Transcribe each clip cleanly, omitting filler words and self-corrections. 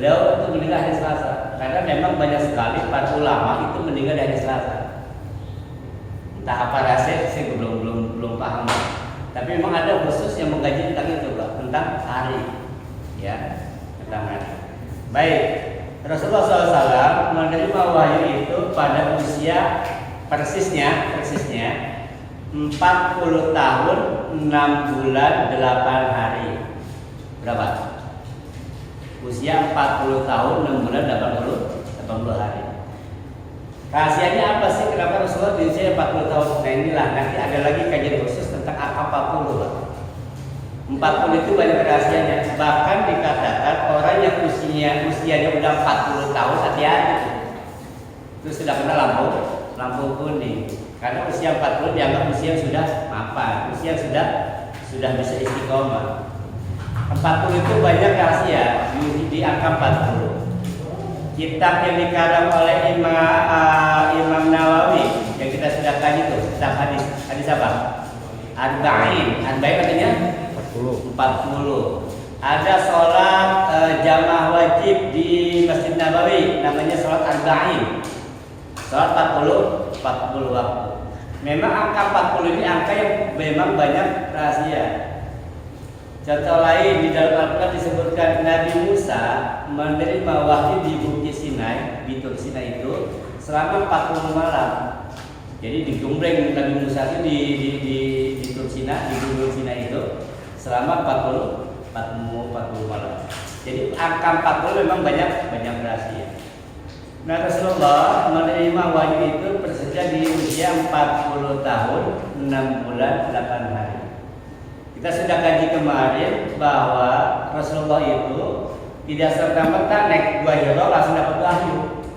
Beliau itu meninggal hari Selasa, karena memang banyak sekali para ulama itu meninggal di hari Selasa. Entah apa rahasia, saya belum paham. Tapi memang ada khusus yang mengkaji tentang itu, Pak, tentang hari, ya, tentang hari. Baik, Rasulullah SAW menerima wahyu itu pada usia persisnya 40 tahun 6 bulan 8 hari. Berapa? Usia 40 tahun 6 bulan 80 hari. Rahasianya apa sih kenapa Rasulullah di usia 40 tahun? Nah inilah nanti ada lagi kajian khusus tentang angka 40, Pak. 40 itu banyak rahasianya. Bahkan dikatakan orang yang usianya udah 40 tahun hati-hati. Itu sudah kena lampu kuning. Karena usia 40 dianggap usia yang sudah mapan, usia yang sudah bisa istiqomah. 40 itu banyak rahasia di angka 40. Kitab yang dikarang oleh Imam Nawawi yang kita sudah kaji itu, kitab hadis apa? Arba'in artinya 40. Ada sholat jamaah wajib di Masjid Nabawi, namanya sholat Arba'in. Sholat 40 waktu. Memang angka 40 ini angka yang memang banyak rahasia. Contoh lain di dalam Al-Quran disebutkan Nabi Musa menerima wahyu di Bukit Sinai, di Tur Sinai itu selama 40 malam. Jadi digembleng Nabi Musa itu di Tur Sinai, di Gunung Sinai itu selama 40 malam. Jadi angka 40 memang banyak rahasia. Nah Rasulullah menerima wahyu itu persisnya di usia 40 tahun 6 bulan 8 hari. Kita sudah kaji kemarin bahwa Rasulullah itu tidak serta-merta naik Gua Hira langsung dapat wahyu,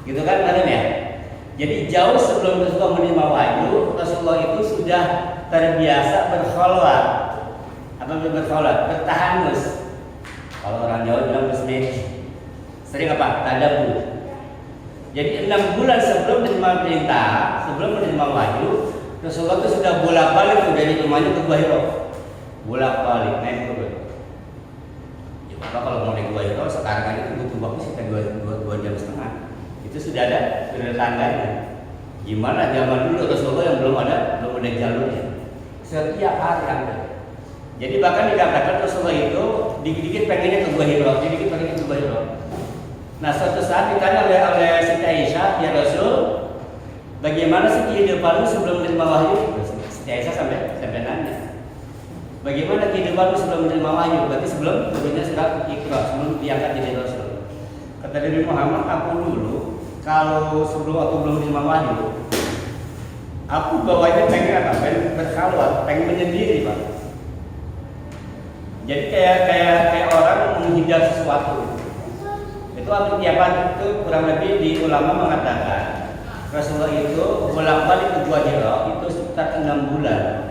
gitu kan kalian ya? Jadi jauh sebelum Rasulullah menerima wahyu, Rasulullah itu sudah terbiasa berkholwat. Apa berkholwat? Bertahanus. Kalau orang Jawa bilang bersmedi. Sering apa? Tadabbur. Jadi 6 bulan sebelum menerima perintah, sebelum menerima wahyu, Rasulullah itu sudah bolak-balik dari rumahnya ke Gua Hira. Bolak-balik naik ke Gua Hira. Ya Bapak kalau mau naik Gua Hira sekarang aja butuh waktu sekitar 2 jam setengah. Itu sudah ada tangganya. Gimana zaman dulu Rasulullah yang belum ada jalurnya. Setiap hari ada. Jadi bahkan dikatakan Rasulullah itu dikit-dikit pengennya ke Gua Hira, dikit-dikit pengennya ke Gua Hira. Nah suatu saat ditanya oleh Siti Aisyah, ya Rasul, bagaimana sih kehidupanmu sebelum menerima wahyu? Siti Aisyah sampai nanya, bagaimana kehidupanmu sebelum menerima wahyu? Berarti sebelum turunnya surat Iqra, sebelum diangkat jadi Rasul. Kata Nabi Muhammad, aku dulu kalau sebelum aku belum menerima wahyu, aku bawanya pengen apa? Pengen berkhalwat, pengen menyendiri, Pak. Jadi kayak orang menghindar sesuatu. Itu waktu tiap hari itu kurang lebih di ulama mengatakan Rasulullah itu bolak-balik ke Gua Hira itu sekitar 6 bulan.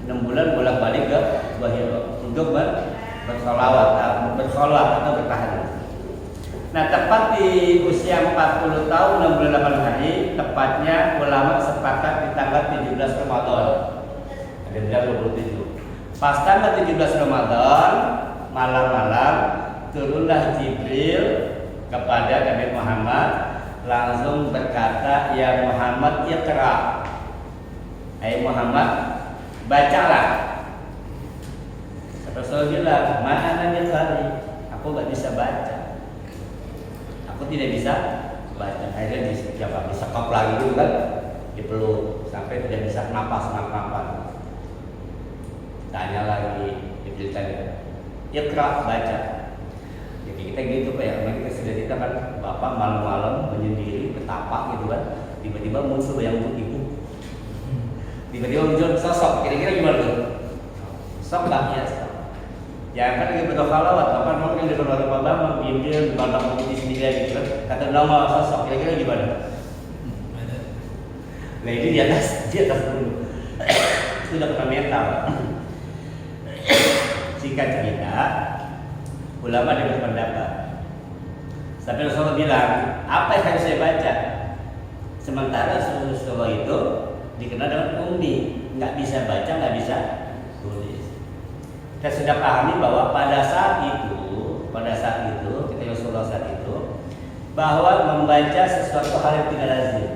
6 bulan bolak-balik ke Gua Hira untuk bersolawat atau bertahan. Nah tepat di usia 40 tahun 6 bulan 8 hari, tepatnya ulama sepakat di tanggal 17 Ramadan. Ada bilang 27. Pas tanggal 17 Ramadan malam-malam turunlah Jibril kepada Nabi Muhammad, langsung berkata, ya Muhammad iqra. Hai Muhammad, bacalah. Rasul bilang, ma'ana biqari. Aku gak bisa baca. Aku tidak bisa baca. Akhirnya disekop lagi dulu kan, dipeluk sampai tidak bisa napas. Tanya lagi, Jibril tanya, iqra, baca. Jadi kita gitu Pak ya, kita sudah kita kan Bapak malam-malam menyendiri betapa gitu kan, tiba-tiba muncul yang putih, tiba-tiba muncul sosok, kira-kira gimana tuh? Sok lah ya, ya kan lagi berkhalawat, Bapak mungkin di depan Bapak Bambang, diam-diam di Bambang putih sendiri gitu kan, kata nama sosok, kira-kira gimana? Nah ini di atas dulu, sudah kena mental. Singkat cerita, ulama dia berpendapat. Sampai Rasulullah bilang, apa yang harus saya baca? Sementara Rasulullah itu dikenal dengan ummi, nggak bisa baca, nggak bisa tulis. Kita sudah pahami bahwa pada saat itu bahwa membaca sesuatu hal yang tidak lazim.